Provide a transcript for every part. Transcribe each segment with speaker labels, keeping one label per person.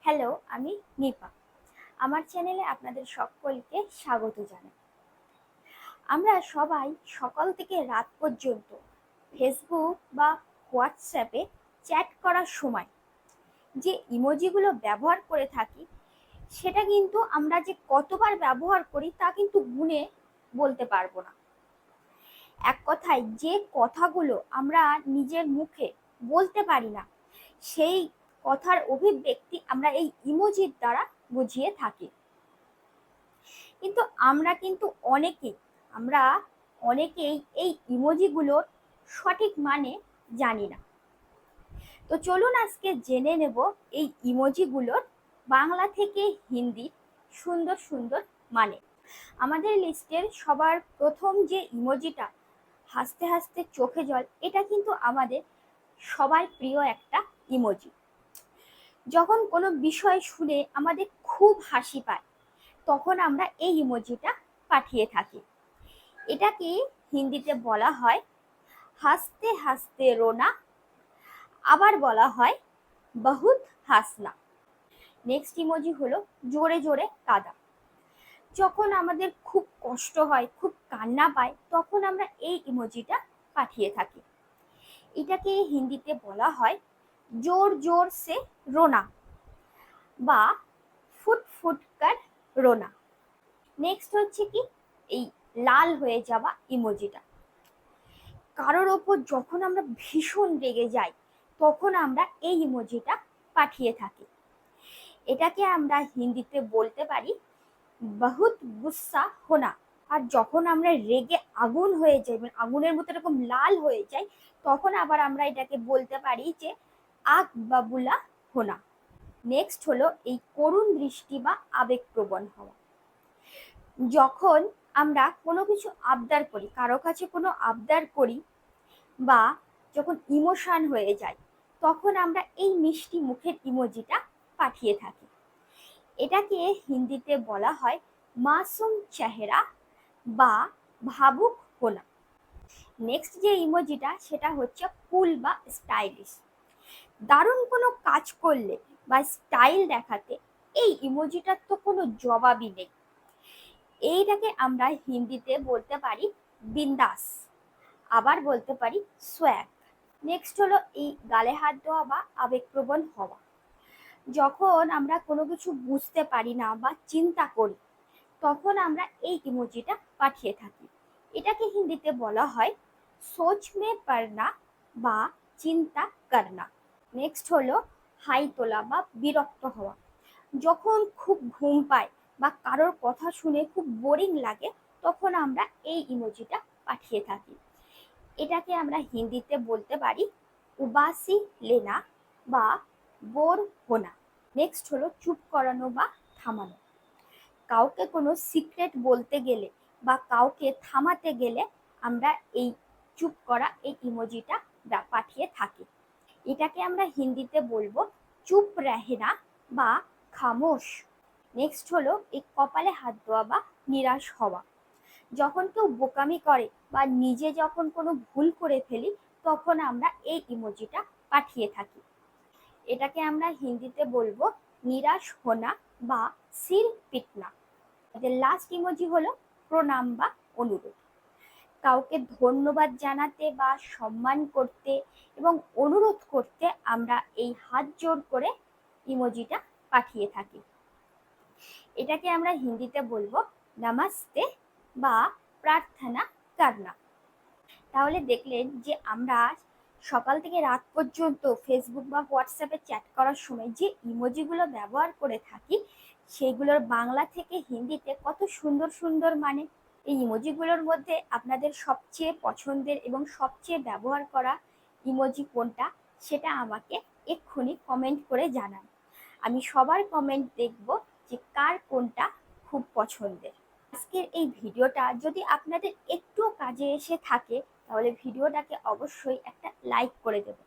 Speaker 1: Hello, আমি নিপা। আমার চ্যানেলে আপনাদের সকলকে স্বাগত জানাই। আমরা সবাই সকাল থেকে রাত পর্যন্ত ফেসবুক বা হোয়াটসঅ্যাপে চ্যাট করার সময় যে ইমোজিগুলো ব্যবহার করে থাকি, সেটা কিন্তু আমরা যে কতবার ব্যবহার করি তা কিন্তু গুণে বলতে পারবো না। এক কথায় যে কথাগুলো আমরা নিজের মুখে বলতে পারি না, সেই কথার অভিব্যক্তি আমরা এই ইমোজির দ্বারা বুঝিয়ে থাকি। কিন্তু আমরা অনেকেই এই ইমোজিগুলোর সঠিক মানে জানি না। তো চলুন আজকে জেনে নেব এই ইমোজিগুলোর বাংলা থেকে হিন্দি সুন্দর সুন্দর মানে। আমাদের লিস্টের সবার প্রথম যে ইমোজিটা, হাসতে হাসতে চোখে জল, এটা কিন্তু আমাদের সবার প্রিয় একটা ইমোজি। যখন কোনো বিষয় শুনে আমাদের খুব হাসি পায়, তখন আমরা এই ইমোজিটা পাঠিয়ে থাকি। এটাকে হিন্দিতে বলা হয় হাসতে হাসতে রোনা, আবার বলা হয় বহুত হাসনা। নেক্সট ইমোজি হলো জোরে জোরে কাঁদা। যখন আমাদের খুব কষ্ট হয়, খুব কান্না পায়, তখন আমরা এই ইমোজিটা পাঠিয়ে থাকি। এটাকে হিন্দিতে বলা হয় জোর জোর সে রোনা বা ফুট ফুট কার রোনা। নেক্সট হচ্ছে কি এই লাল হয়ে যাওয়া ইমোজিটা। কারোর ওপর যখন আমরা ভীষণ রেগে যাই, তখন আমরা এই ইমোজিটা পাঠিয়ে থাকি। এটাকে আমরা হিন্দিতে বলতে পারি বহুত গুস্সা হোনা। আর যখন আমরা রেগে আগুন হয়ে যাই, মানে আগুনের মতো এরকম লাল হয়ে যাই, তখন আবার আমরা এটাকে বলতে পারি যে আগ বাবুলা হোনা। নেক্সট হলো এই করুণ দৃষ্টি বা আবেগপ্রবণ হওয়া। যখন আমরা কোনো কিছু আবদার করি, কারো কাছে কোনো আবদার করি বা যখন ইমোশন হয়ে যায়, তখন আমরা এই মিষ্টি মুখের ইমোজিটা পাঠিয়ে থাকি। এটাকে হিন্দিতে বলা হয় মাসুম চেহারা বা ভাবুক হোনা। নেক্সট যে ইমোজিটা, সেটা হচ্ছে কুল বা স্টাইলিশ। দারুণ কোনো কাজ করলে বা স্টাইল দেখাতে এই ইমোজিটার তো কোনো জবাবই নেই। এইটাকে আমরা হিন্দিতে বলতে পারি বিন্দাস, আবার বলতে পারি সোয়াগ। নেক্সট হলো এই গালে হাত দেওয়া বা আবেগপ্রবণ হওয়া। যখন আমরা কোনো কিছু বুঝতে পারি না বা চিন্তা করি, তখন আমরা এই ইমোজিটা পাঠিয়ে থাকি। এটাকে হিন্দিতে বলা হয় সোচ মে পড়না বা চিন্তা করনা। নেক্সট হলো হাই তোলা বা বিরক্ত হওয়া। যখন খুব ঘুম পায় বা কারোর কথা শুনে খুব বোরিং লাগে, তখন আমরা এই ইমোজিটা পাঠিয়ে থাকি। এটাকে আমরা হিন্দিতে বলতে পারি উবাসি লেনা বা বোর হোনা। নেক্সট হলো চুপ করানো বা থামানো। কাউকে কোনো সিক্রেট বলতে গেলে বা কাউকে থামাতে গেলে আমরা এই চুপ করা এই ইমোজিটা পাঠিয়ে থাকি। এটাকে আমরা হিন্দিতে বলবো চুপ রেহেনা বা খামোশ। নেক্সট হলো এই কপালে হাত দেওয়া বা নিরাশ হওয়া। যখন কেউ বোকামি করে বা নিজে যখন কোনো ভুল করে ফেলি, তখন আমরা এই ইমোজিটা পাঠিয়ে থাকি। এটাকে আমরা হিন্দিতে বলবো নিরাশ হোনা বা সির পিটনা। লাস্ট ইমোজি হলো প্রণাম বা অনুরোধ। কাউকে ধন্যবাদ জানাতে বা সম্মান করতে এবং অনুরোধ করতে আমরা এই হাত জোড় করে ইমোজিটা পাঠিয়ে থাকি। এটাকে আমরা হিন্দিতে বলবো নমস্তে বা প্রার্থনা করনা। তাহলে দেখলেন যে আমরা সকাল থেকে রাত পর্যন্ত ফেসবুক বা হোয়াটসঅ্যাপে চ্যাট করার সময় যে ইমোজিগুলো ব্যবহার করে থাকি, সেগুলোর বাংলা থেকে হিন্দিতে কত সুন্দর সুন্দর মানে। এই ইমোজিগুলোর মধ্যে আপনাদের সবচেয়ে পছন্দের এবং সবচেয়ে ব্যবহার করা ইমোজি কোনটা, সেটা আমাকে এক্ষুনি কমেন্ট করে জানান। আমি সবার কমেন্ট দেখব যে কার কোনটা খুব পছন্দের। আজকের এই ভিডিওটা যদি আপনাদের একটু কাজে এসে থাকে, তাহলে ভিডিওটাকে অবশ্যই একটা লাইক করে দেবে।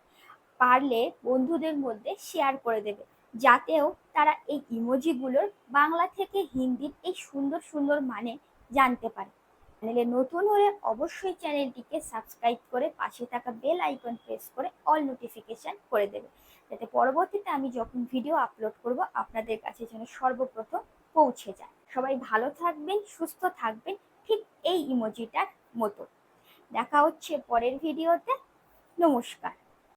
Speaker 1: পারলে বন্ধুদের মধ্যে শেয়ার করে দেবে, যাতেও তারা এই ইমোজিগুলোর বাংলা থেকে হিন্দির এই সুন্দর সুন্দর মানে জানতে পারে। চ্যানেলে নতুন হলে অবশ্যই চ্যানেলটিকে সাবস্ক্রাইব করে পাশে থাকা বেল আইকন প্রেস করে অল নোটিফিকেশন করে দেবে, যাতে পরবর্তীতে আমি যখন ভিডিও আপলোড করব আপনাদের কাছে যেন সর্বপ্রথম পৌঁছে যায়। সবাই ভালো থাকবেন, সুস্থ থাকবেন, ঠিক এই ইমোজিটার মতো। দেখা হচ্ছে পরের ভিডিওতে। নমস্কার।